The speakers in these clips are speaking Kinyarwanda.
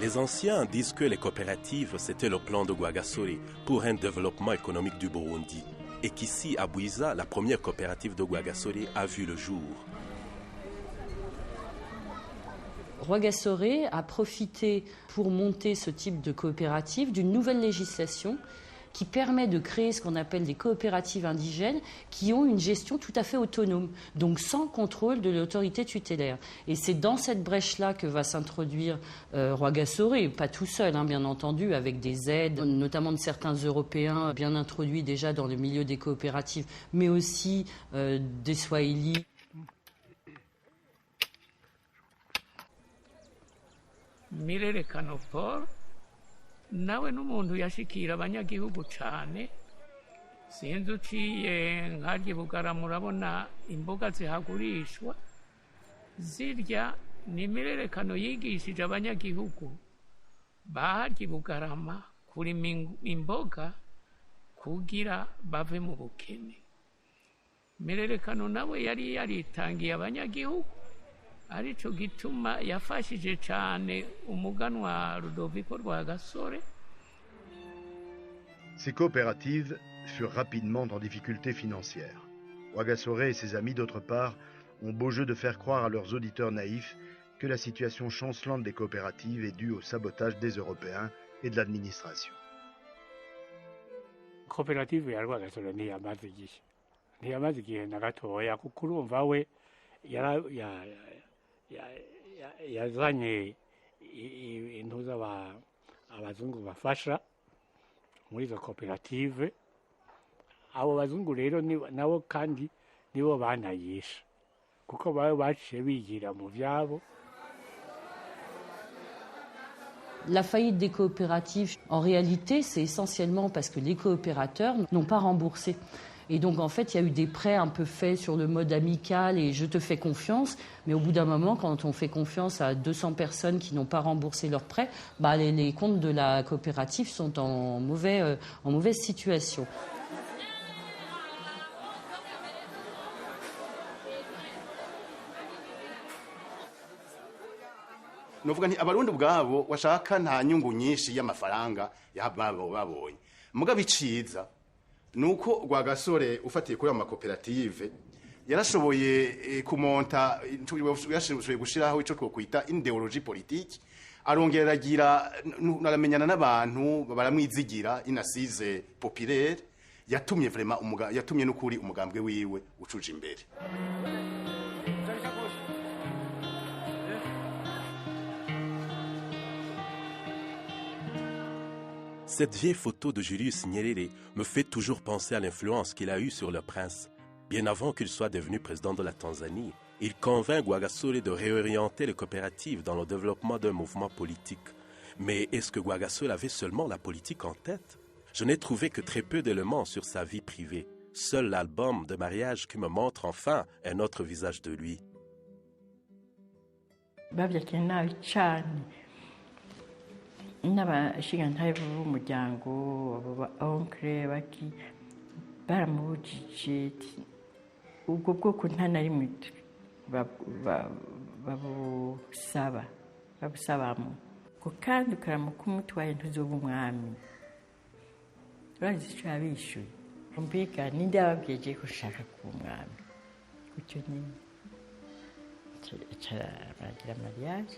Les anciens disent que les coopératives, c'était le plan de Rwagasore pour un développement économique du Burundi et qu'ici, à Bwiza, la première coopérative de Rwagasore a vu le jour. Rwagasore a profité pour monter ce type de coopérative d'une nouvelle législation qui permet de créer ce qu'on appelle des coopératives indigènes qui ont une gestion tout à fait autonome, donc sans contrôle de l'autorité tutélaire. Et c'est dans cette brèche-là que va s'introduire Rwagasore, pas tout seul, bien entendu, avec des aides, notamment de certains Européens bien introduits déjà dans le milieu des coopératives, mais aussi des Swahili. Mirerekano Paul nawe n'umuntu yashikira abanyagihugu cyane sinzi uciye nkarye Bugara murabona imboga zihagurishwa zirya ni mirerekano yigishije abanyagihugu baharya Bugarama kurima imboga kugira bave mu bukene. Mirerekano nawe yari yaritangiye abanyagihugu arico gituma yafashije cyane umuganwa Rudoviko Rwagasore. Ces coopératives furent rapidement en difficulté financière. Rwagasore et ses amis, d'autre part, ont beau jeu de faire croire à leurs auditeurs naïfs que la situation chancelante des coopératives est due au sabotage des Européens et de l'administration. Coopérative ya Rwagasore ntiyamaze igihe na gatoya kuko urumva we yazanye intuza abazungu bafasha muri izo koperative. Abo bazungu rero nabo kandi nibo banayisha kuko bawe baciye bigira mu byabo. La faillite des coopératives, en réalité, c'est essentiellement parce que les coopérateurs n'ont pas remboursé. Et donc, en fait, il y a eu des prêts un peu faits sur le mode amical et je te fais confiance. Mais au bout d'un moment, quand on fait confiance à 200 personnes qui n'ont pas remboursé leurs prêts, les comptes de la coopérative sont en mauvaise situation. Novuga nti abarundi ubwabo washaka nta nyungu nyinshi y'amafaranga y'ababo babonye muga biciza nuko Rwagasore ufatiye kuri amakoperative yarashoboye kumonta yashoboye gushiraho ico twokwita ideologie politique arongera agira naramenyana n'abantu baramwizigira inasize populaire yatumye vraiment yatumye n'ukuri umugambwe wiwe ucuje imbere. Cette vieille photo de Julius Nyerere me fait toujours penser à l'influence qu'il a eue sur le prince. Bien avant qu'il soit devenu président de la Tanzanie, il convainc Rwagasore de réorienter les coopératives dans le développement d'un mouvement politique. Mais est-ce que Rwagasore avait seulement la politique en tête? Je n'ai trouvé que très peu d'éléments sur sa vie privée. Seul l'album de mariage qui me montre enfin un autre visage de lui. n'abashingantahe b'umuryango onkle baki baramubujije ubwo bwoko nta na rimwe babusabamo ko kandi ukaramuka umutwaye ntuzoba umwami urazi icyo yabishyuye mbega ninde yababwiye ko ushaka kuba umwami gutyo nyine baragira mariage.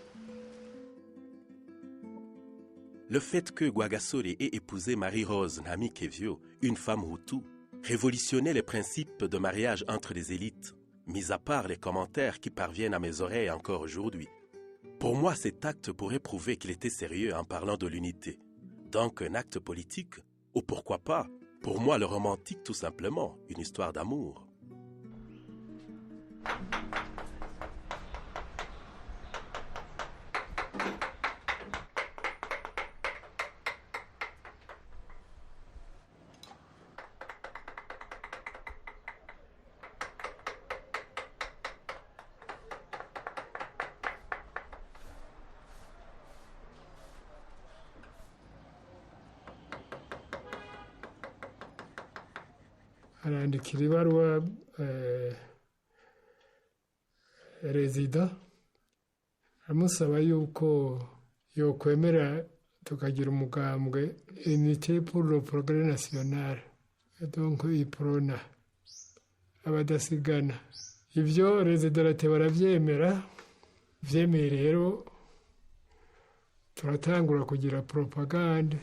Le fait que Rwagasore ait épousé Marie-Rose Nami-Kevio, une femme Hutu, révolutionnait les principes de mariage entre les élites, mis à part les commentaires qui parviennent à mes oreilles encore aujourd'hui. Pour moi, cet acte pourrait prouver qu'il était sérieux en parlant de l'unité. Donc un acte politique, ou pourquoi pas, pour moi le romantique tout simplement, une histoire d'amour. arandikira ibaruwa rezida amusaba yuko yokwemera tukagira umugambwe unité pour le progrès national, donc iprona, abadasigana. Ivyo rezidarate baravyemera, vyemeye rero turatangura kugira propagande.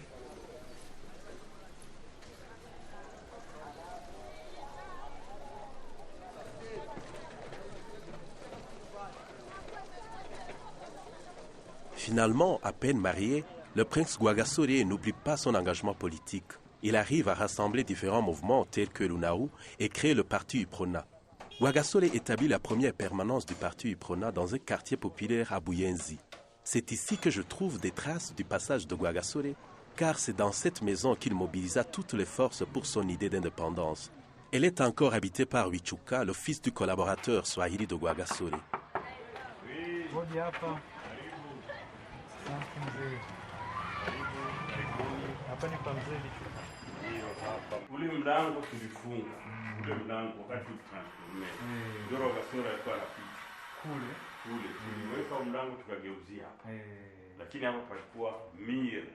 Finalement, à peine marié, le prince Rwagasore n'oublie pas son engagement politique. Il arrive à rassembler différents mouvements tels que l'UNAU et crée le parti UPRONA. Rwagasore établit la première permanence du parti UPRONA dans un quartier populaire à Buyenzi. C'est ici que je trouve des traces du passage de Rwagasore, car c'est dans cette maison qu'il mobilisa toutes les forces pour son idée d'indépendance. Elle est encore habitée par Wichuka, le fils du collaborateur swahili de Rwagasore. Ule mlango tulifunga, ule mlango wakati tulitransforme. Ndio Rwagasore alikuwa anapita kule tuliweka mlango tukageuzia hapa, lakini hapa palikuwa mire.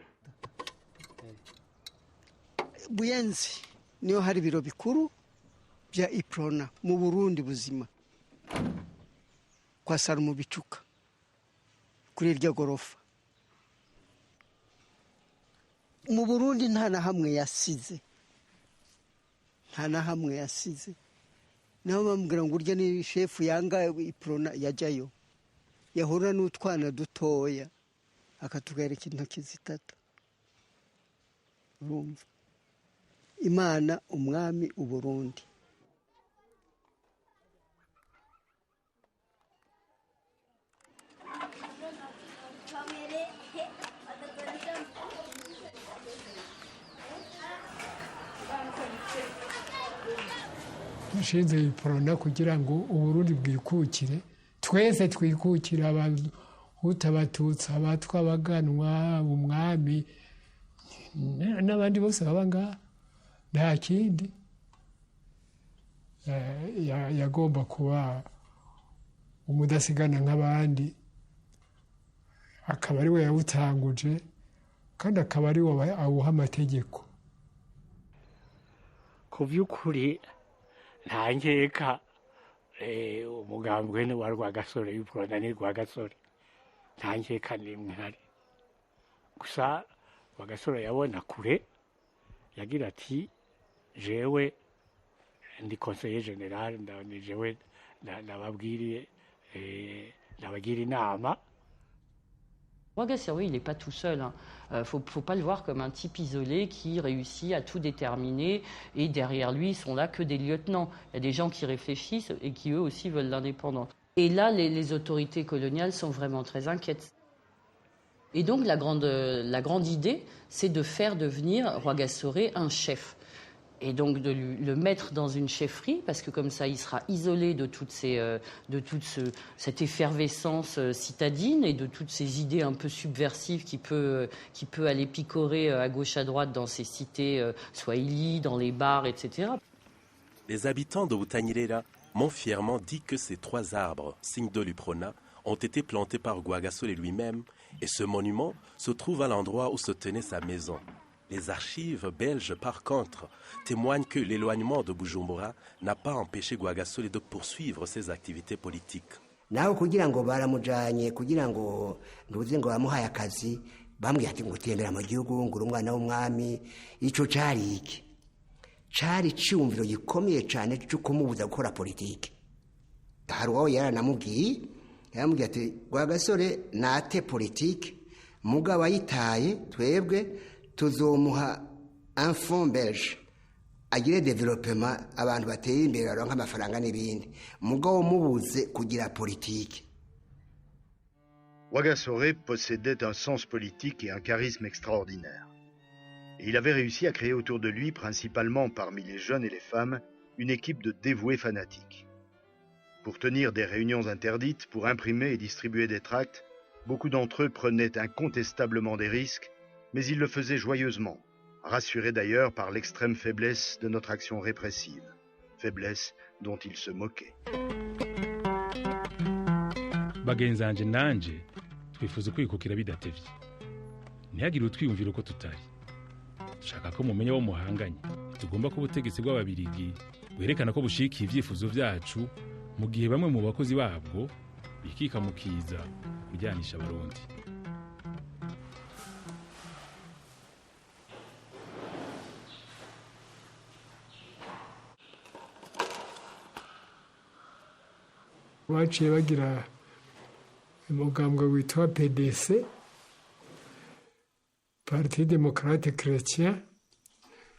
Buyenzi niyo hari biro bikuru bya iprona mu Burundi buzima, kwa Sarumu Bicuka kuri iryo gorofa. Mu Burundi nta na hamwe yasize, naho bamubwira ngo urya ni shefu yanga iprona yajyayo, yahura n'utwana dutoya akatugareka intoki zitatu. Urumva Imana umwami uburundi. Dushinze iprona kugira ngo Uburundi bwikukire, twese twikukire, abahutu, abatutsi, abatwa, abaganwa, umwami n'abandi bose baba ngaha. Nta kindi yagomba kuba umudasigana nk'abandi, akaba ari we yawutanguje kandi akaba ari we awuha amategeko. Ku by'ukuri nta nkeka umugambwe wa Rwagasore y'Uprona ni Rwagasore, nta nkeka n'imwe hari. Gusa Rwagasore yabona kure, yagira ati jewe ndi conseiller général, ni jewe nabagira inama. Rwagasore, il n'est pas tout seul. Faut pas le voir comme un type isolé qui réussit à tout déterminer et derrière lui, ils sont là que des lieutenants. Il y a des gens qui réfléchissent et qui eux aussi veulent l'indépendance. Et là, les autorités coloniales sont vraiment très inquiètes. Et donc la grande idée, c'est de faire devenir Rwagasore un chef. Et donc de le mettre dans une chefferie, parce que comme ça, il sera isolé de toute cette effervescence citadine et de toutes ces idées un peu subversives qui peut aller picorer à gauche à droite dans ces cités swahili, dans les bars, etc. Les habitants de Butanyerera m'ont fièrement dit que ces 3 arbres, signe de l'UPRONA, ont été plantés par Rwagasore lui-même, et ce monument se trouve à l'endroit où se tenait sa maison. Les archives belges, par contre, témoignent que l'éloignement de Bujumbura n'a pas empêché Rwagasore de poursuivre ses activités politiques. Naho kugira ngo baramujanye kugira ngo nduze ngo bamuhaye akazi, bambwiye ati ngo tembera mu gihugu ngo umwana w'umwami. Ico cari iki? Cari cyumviro gikomeye cyane cyo kumubuza gukora politiki. Hari uwo yaramubwiye ati Rwagasore nate politiki, mugabo ayitaye twebwe tuzomuha un fonds belge agire développement, abantu bateye imbere baronka amafaranga n'ibindi, mugabo mubuze kugira politique. Rwagasore possédait un sens politique et un charisme extraordinaire. Et il avait réussi à créer autour de lui, principalement parmi les jeunes et les femmes, une équipe de dévoués fanatiques. Pour tenir des réunions interdites, pour imprimer et distribuer des tracts, beaucoup d'entre eux prenaient incontestablement des risques, mais ils le faisaient joyeusement, rassurés d'ailleurs par l'extrême faiblesse de notre action répressive, faiblesse dont ils se moquaient. Bagenzanje nanje twifuza kwikukira bidatevye. ntihagire utwiyumvira uko tutari shaka ko mumenya wo muhanganye tugomba ko ubutegetsi bw'ababirigi bwerekana ko bushikiye ivyifuzo vyacu mu gihe bamwe mu bakozi babwo bikika mukiza kujyanisha abarundi. baciye bagira umugambwe witwa PDC, Parti démocrate chrétien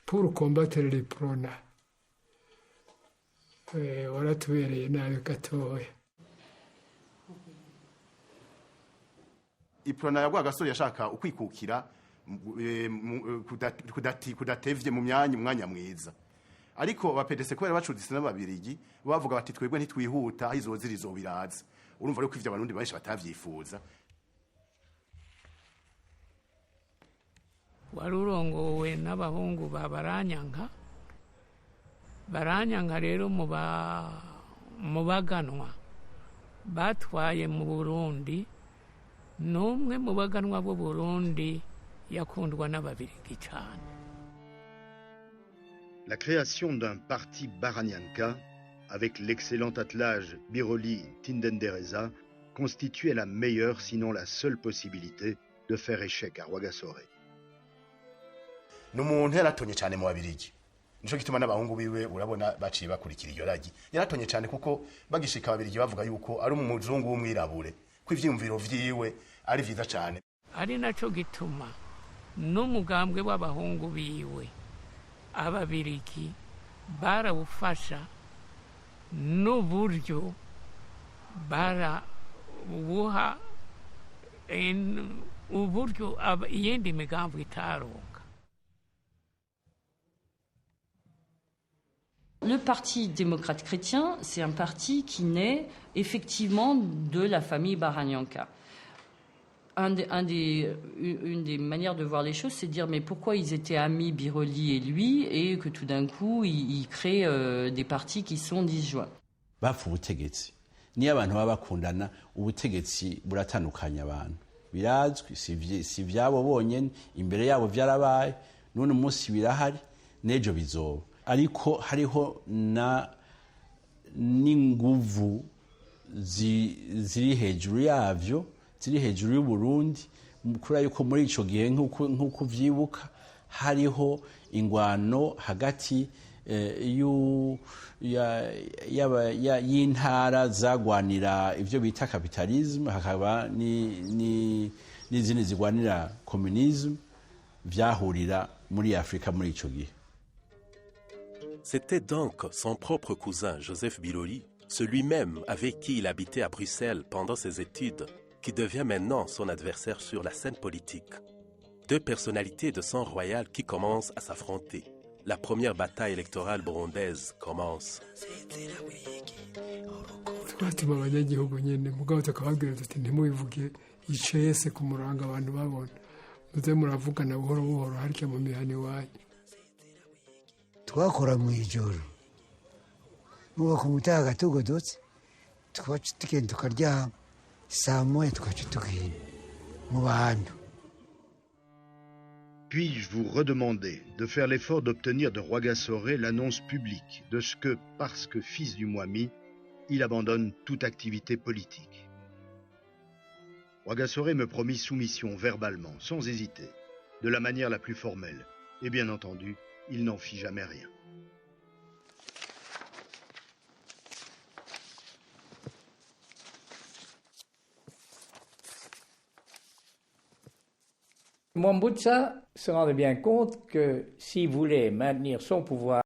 pour combattre les prona. Waratubereye nabi gatoya. Iprona ya Rwagasore yashaka ukwikukira kudatevye mu mwanya mwiza. Ariko abapedese kubera bacudise n'ababirigi bavuga bati twebwe ntitwihuta aho izozirizo biraza. Urumva rero ko ivyo abarundi benshi batavyifuza. Warurongowe n'abahungu ba Baranyanka rero mu baganwa batwaye mu Burundi, n'umwe mu baganwa b'u Burundi yakundwa n'ababirigi cyane. La création d'un parti Baranyanka, avec l'excellent attelage Biroli-Tindendereza, constituait la meilleure, sinon la seule possibilité de faire échec à Rwagasore. N'umuntu yaratonye cyane mu babirigi. Nico gituma n'abahungu biwe urabona baciye bakurikira iyo ragi. Yaratonye cyane kuko bagishika ababirigi bavuga yuko ari umuzungu w'umwirabure, ko ivyumviro vyiwe ari vyiza cyane. Ari naco gituma n'umugambwe w'abahungu biwe ababirigi barawufasha n'uburyo barawuha uburyo iyindi migambo itaronka. Le Parti démocrate chrétien, c'est un parti qui naît effectivement de la famille Baranyanka. Une des manières de voir les choses, c'est de dire mais pourquoi ils étaient amis, Biroli et lui, et que tout d'un coup, ils créent des partis qui sont disjoints. Bapfa ubutegetsi. Niyo abantu baba bakundana, ubutegetsi buratandukanya abantu. Birazwi, si vyabo bonyene, imbere yabo vyarabaye, none umunsi birahari, nejo bizoba. Ariko hariho n'inguvu ziri hejuru yavyo, ziri hejuru y'Uburundi, kuri yuko muri ico gihe nk'uko vyibuka hariho ingwano hagati y'intara zagwanira ivyo bita capitalisme, hakaba n'izindi zigwanira communisme, vyahurira muri Afrika muri ico gihe. C'était donc son propre cousin, Joseph Biroli, celui-même avec qui il habitait à Bruxelles pendant ses études, qui devient maintenant son adversaire sur la scène politique. Deux personnalités de sang royal qui commencent à s'affronter. La première bataille électorale burundaise commence. Twatuma abanyagihugu nyene mugabo tukababwira tuti ntimubivuge icese ku murango abantu babona, muze muravugana buhoro buhoro harya mu mihani wanyu. Twakora mu ijoro nuko kumutaha gatugodotse twacu tugenda tukaryama saa moya tukaca tugenda mu bantu. Puis-je vous redemander de faire l'effort d'obtenir de Rwagasore l'annonce publique de ce que, parce que fils du Mwami, il abandonne toute activité politique. Rwagasore me promit soumission verbalement, sans hésiter, de la manière la plus formelle, et bien entendu, il n'en fit jamais rien. Mwambutsa se rendait bien compte que s'il voulait maintenir son pouvoir